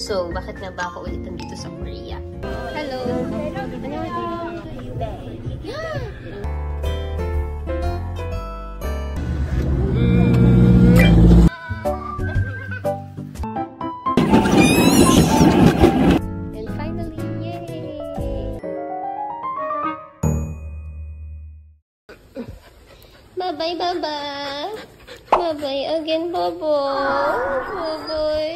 So, bakit nga ba ako ulit nandito sa Korea? Hello! And finally, yay! Bye-bye, bye-bye! Bye-bye again, Bobo! Bye-bye!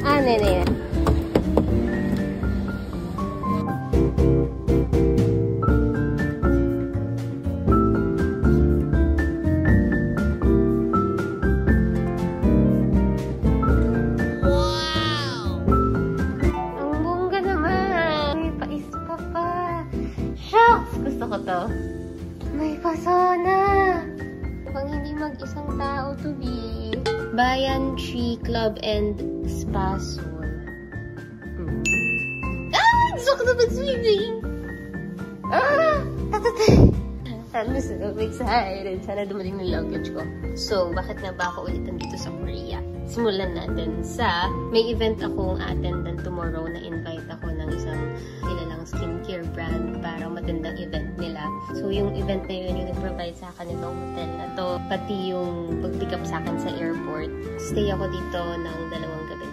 아, 네네. Ang bongga naman. May pa-ispa pa. Shucks! Gusto ko to. May pasona. Pang hindi mag-isang tao to be. Bayan Tree Club and Spa Sol. Ah! Gusto ko na mag-swimming! Ah! Tatatay! I'm so excited. Sana dumating ng luggage ko. So, bakit nga ba ako ulit nandito sa Korea? Simulan natin sa may event akong attendan tomorrow na invite ako ng isang kilalang skincare brand para matindang event nila. So, yung event na yun yung nag-provide sa akin itong hotel na to. Pati yung pag-pick up sa akin sa airport. Stay ako dito ng 2 gabi.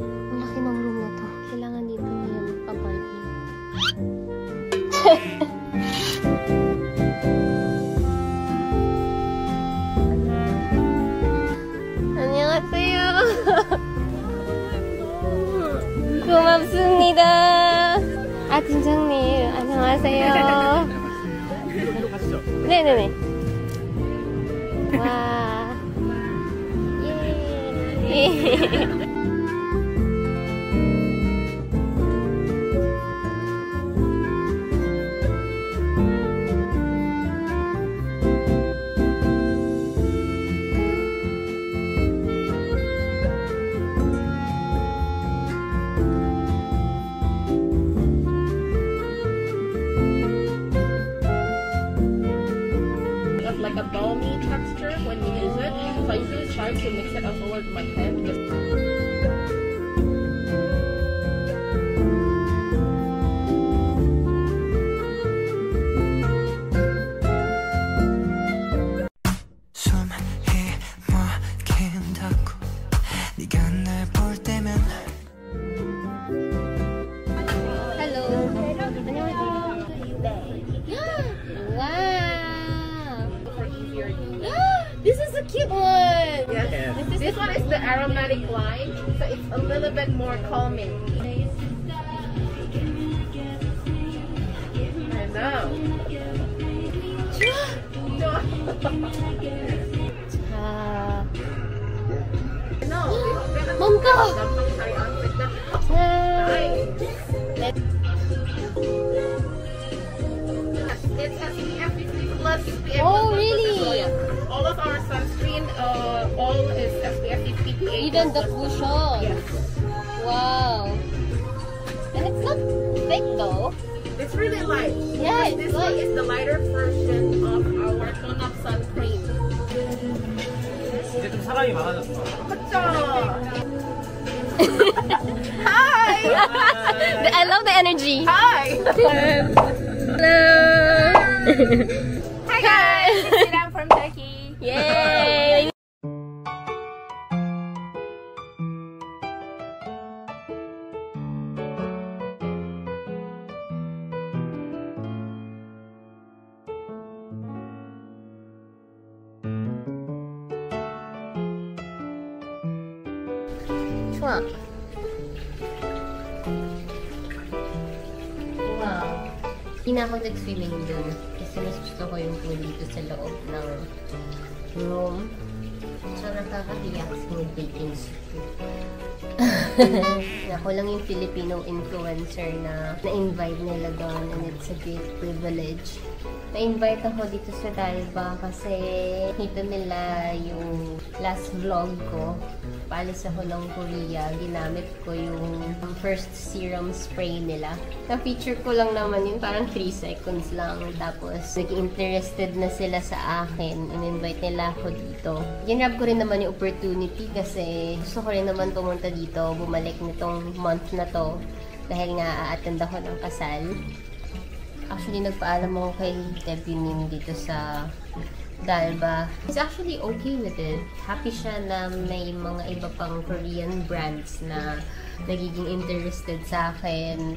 Ang laki ng room na to. Kailangan dito yung apartment. 안녕하세요. 고맙습니다. 아, 팀장님. 안녕하세요. 네네네. 와. 예. Like a balmy texture when you use it. So I usually try to mix it all over my head. Hello. This is a cute one! Yes. This one is the aromatic line, so it's a little bit more calming. I know. No. Mongko! It's SPF 50 plus PA++. Oh, really? All of our sunscreen, all is SPF 50 PA++. Even the cushion. Yes. Wow. And it's not thick though. It's really light. Yeah, This it's one light. is the lighter version of our tone-up sun cream. 이제 좀 사람이 많아졌어. 그쵸? Hi! I love the energy. Hi! Hello. Hi guys! I'm from Turkey. Yay! 좋아. Hindi na ako nag-swimming dun. Kasi mas gusto ko yung pool dito sa loob ng room. So, nakakahiya kasi mag-baking soup. Ako lang yung Filipino influencer na na-invite nila doon, and it's a great privilege. Na-invite ako dito sa Dalba kasi nakita nila yung last vlog ko. Paalis ako ng Korea, ginamit ko yung first serum spray nila. Na-feature ko lang naman yun, parang 3 seconds lang. Tapos, nag-interested na sila sa akin. In-invite nila ako dito. Ginrab ko rin naman yung opportunity kasi gusto ko rin naman pumunta dito, bumalik nitong month na to. Dahil nga, a-attend ako ng kasal. Actually, nagpaalam ako kay Debunin dito sa Dalba. He's actually okay with it. Happy siya na may mga iba pang Korean brands na nagiging interested sa akin.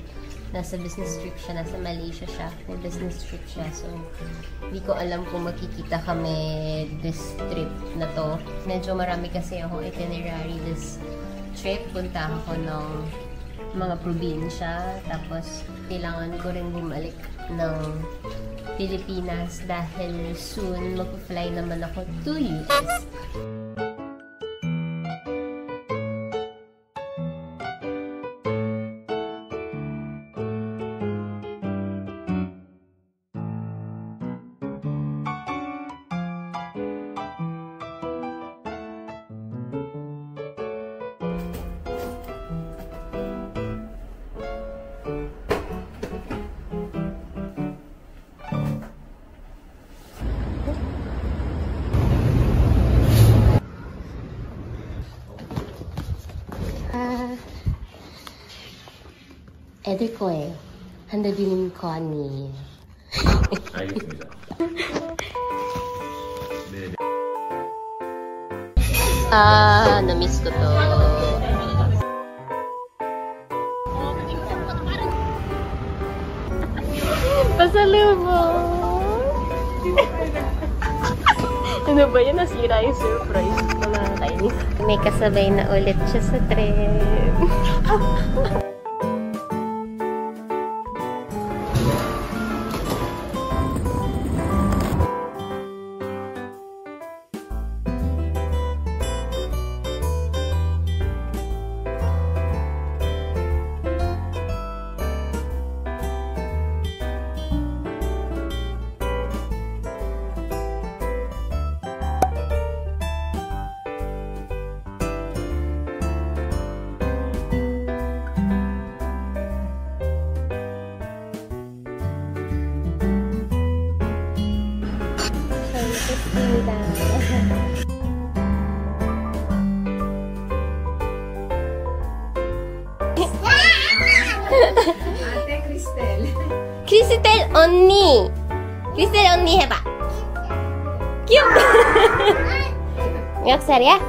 Nasa business trip siya, nasa Malaysia siya. May business trip siya. So, hindi ko alam kung makikita kami this trip na to. Medyo marami kasi ako itinerary this trip. Punta ako ng mga probinsya. Tapos, kailangan ko rin bumalik ng Pilipinas dahil soon mag-fly naman ako to US. 에드코에 한다비는 거니. 알겠습니다. 네. 아, na-miss ko to. Pasalubong! Ano ba yan? Nasira yung surprise. Mga tiny. May kasabay na ulit siya sa trip. ate Cristel. 크리스텔 언니! 크리스텔 언니 해봐. 귀엽다. 몇 살이야?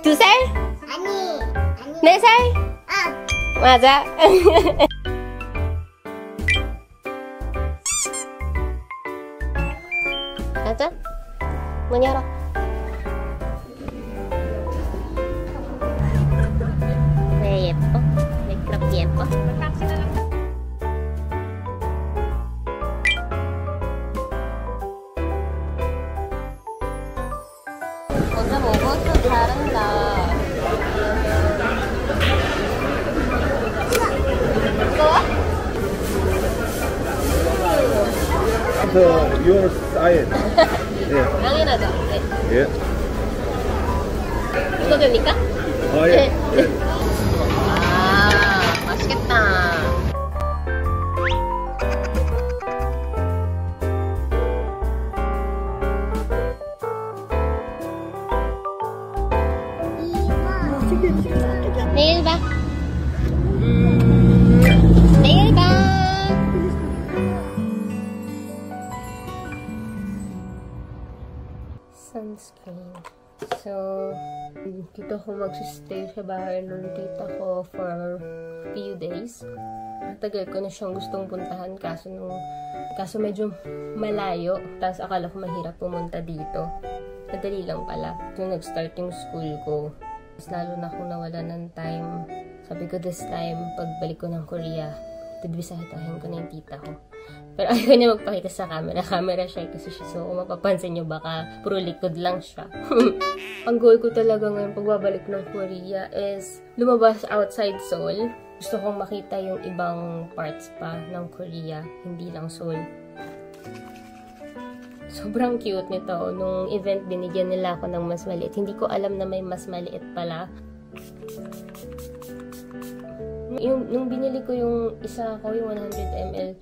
2살? 아니. 4살? 맞아. 맞아? 문 열어. 왜 예뻐? 왜 그렇게 예뻐? 먼저 먹어서 잘한다. 무거워? Your side. 예. 당연하죠. 네. 예. 이거 됩니까? 예. 예. 아, 맛있겠다. 내일 봐. 내일 봐. Sunscreen. So, dito ako magsistay sa bahay ng tita ko for a few days. Tagal ko na siyang gustong puntahan kaso medyo malayo. Tapos akala ko mahirap pumunta dito. Madali lang pala. So, nag-start yung school ko. Tapos lalo na akong nawala ng time. Sabi ko this time, pagbalik ko ng Korea, Bibisahitahin ko na yung tita ko. Pero ayaw niya magpakita sa camera. Camera shy kasi siya. So, kung mapapansin niyo, baka puro likod lang siya. Ang goal ko talaga ngayon pagbabalik ng Korea is lumabas outside Seoul. Gusto kong makita yung ibang parts pa ng Korea, hindi lang Seoul. Sobrang cute nito. Nung event, binigyan nila ako ng mas maliit. Hindi ko alam na may mas maliit pala. Nung binili ko yung isa ko, yung 100 ml,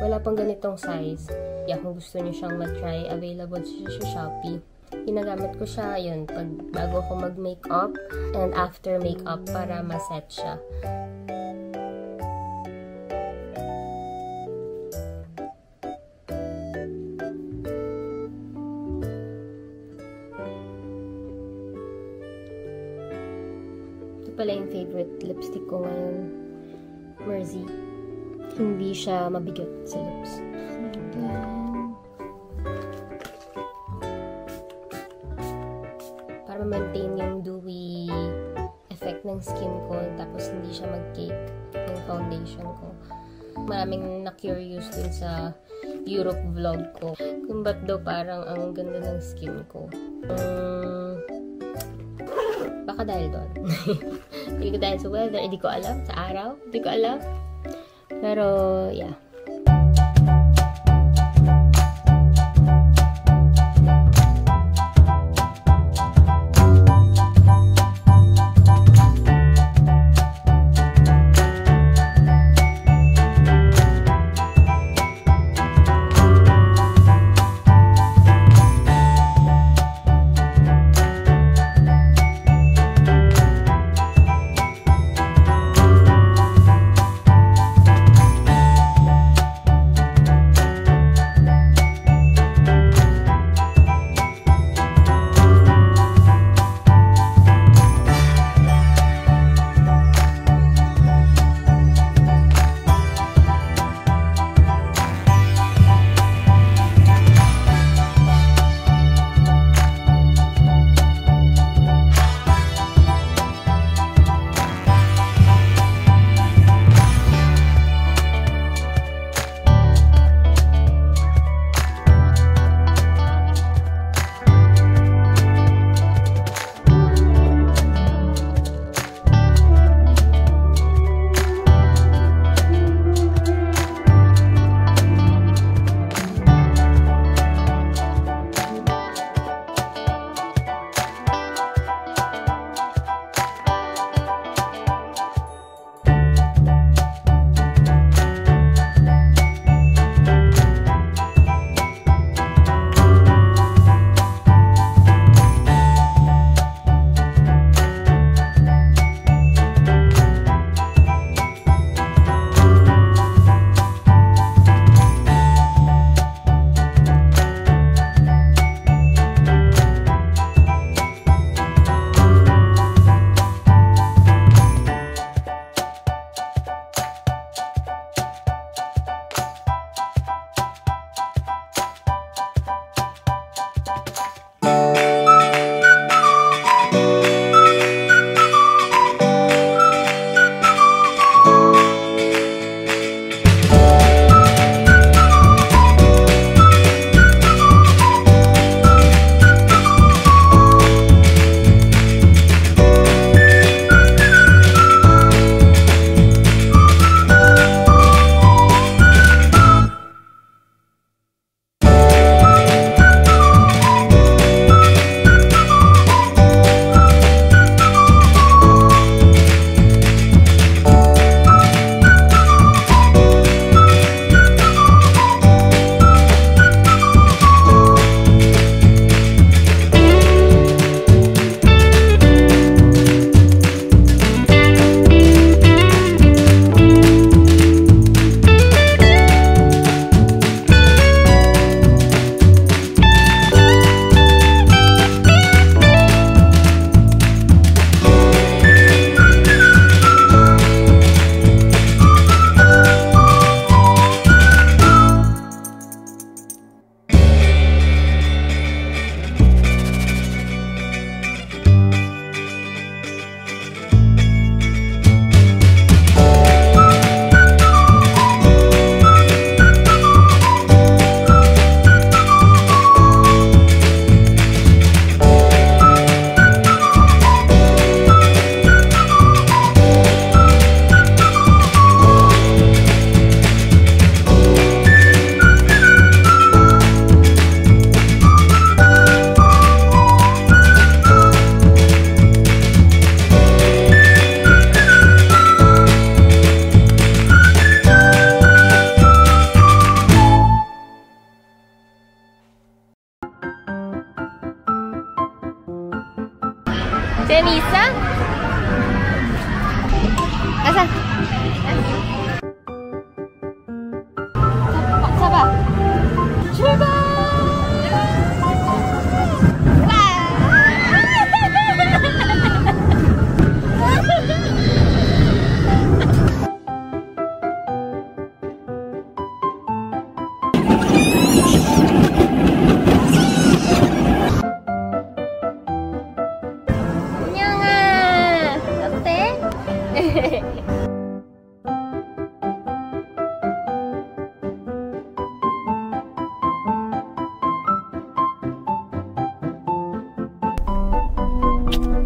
wala pang ganitong size. Kaya kung gusto niyo siyang matry, available siya sa Shopee. Ginagamit ko siya, yun, bago ako mag-makeup and after makeup para ma-set siya. Pala yung favorite lipstick ko ngayon, Mersey. Hindi siya mabigat sa lips. Para ma-maintain yung dewy effect ng skin ko, tapos hindi siya mag-cake yung foundation ko. Maraming na-curious din sa Europe vlog ko kung ba't daw parang ang ganda ng skin ko. Baka dahil doon. Hindi ko dahil sa weather. Hindi ko alam. Sa araw. Hindi ko alam. Pero, yeah.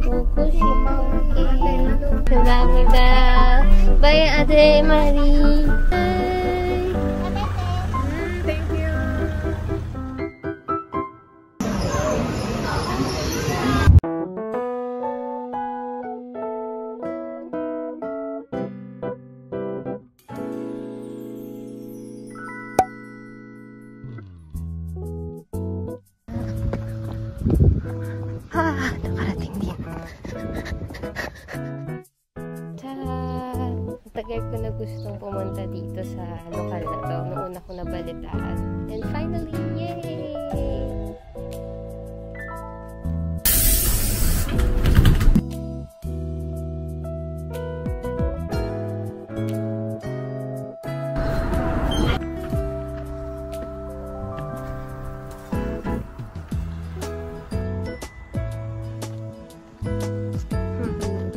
보고 싶어. 감사합니다. Bye, Ate Marie. Bye. Thank you. Nakarating din. Tara! Tagal ko na gustong pumunta dito sa lokal na to. Noong una ko nabalitaan. And finally, yay!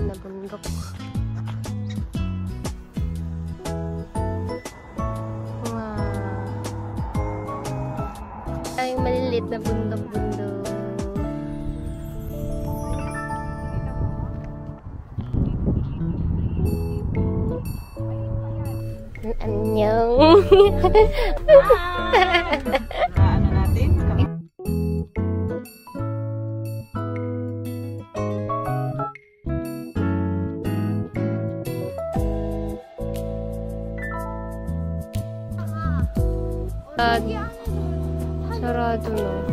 Nabundok. Wow. Ay, maliliit na bundok-bundok. Annyeong. Ano natin? Sarado na.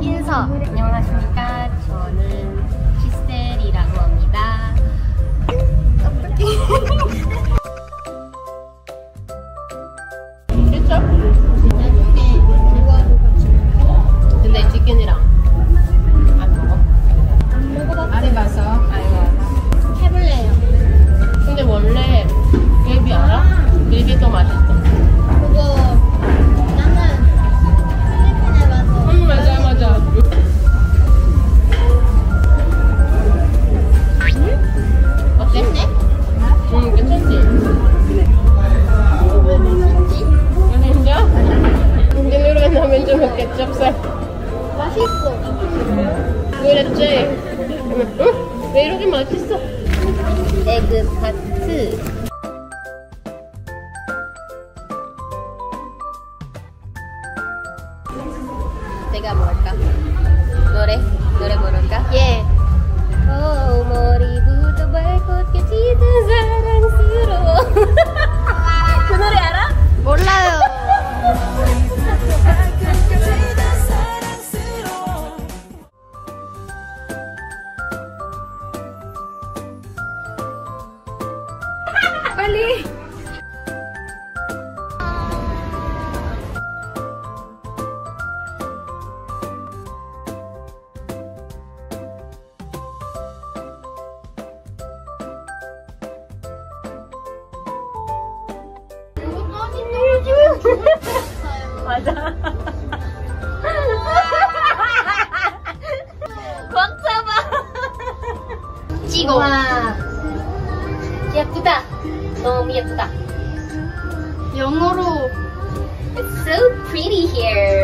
인서. 안녕하십니까. 저는 키셀이라고 합니다. Ketchup? 근데 치킨이랑 안 먹어? 안 해봐서. 해볼래요. 근데 원래 갈비 알아? 갈비 더 맛있어. 그거 나는 필리핀에 가서 맞아. 어때? 괜찮지? 왜 맛있지? 진짜? 딜리로에 나면 좀 ketchup 맛있어. 그랬지? 응? 왜 이렇게 맛있어? 에그 파트. 내가 뭐 할까? 노래 부를까? 예. 머리부터 발끝까지 사랑스러워. 그 노래 알아? 몰라요. 빨리. 맞아. 꽉 잡아. 찍어. 와. 예쁘다. 너무 예쁘다. 영어로. It's so pretty here.